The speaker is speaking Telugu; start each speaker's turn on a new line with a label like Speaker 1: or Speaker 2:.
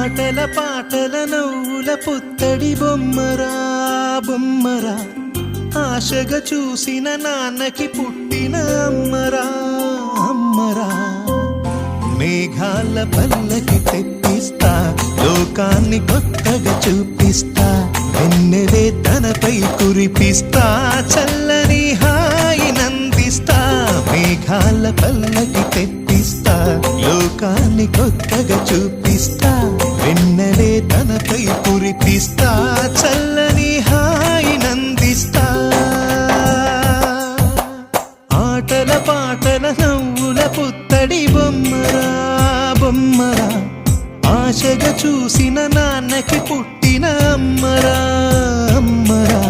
Speaker 1: ఆటల పాటల నవ్వుల పుత్తడి బొమ్మరా బొమ్మరా, ఆశగా చూసిన నాన్నకి పుట్టిన అమ్మరా అమ్మరా. మేఘాల పల్లకి తెప్పిస్తా, లోకాన్ని కొత్తగా చూపిస్తా, వెన్నెలే తనపై కురిపిస్తా, చల్లని హాయి నందిస్తా. మేఘాల పల్లకి తెప్పిస్తా, లోకాన్ని కొత్తగా చూపిస్తా, వెన్నెలే తనపై కురిపిస్తా, చల్లని హాయి నందిస్తా. ఆటల పాటల నవ్వుల పుత్తడి బొమ్మరా బొమ్మరా, ఆశగా చూసిన నాన్నకి పుట్టిన అమ్మరా అమ్మరా.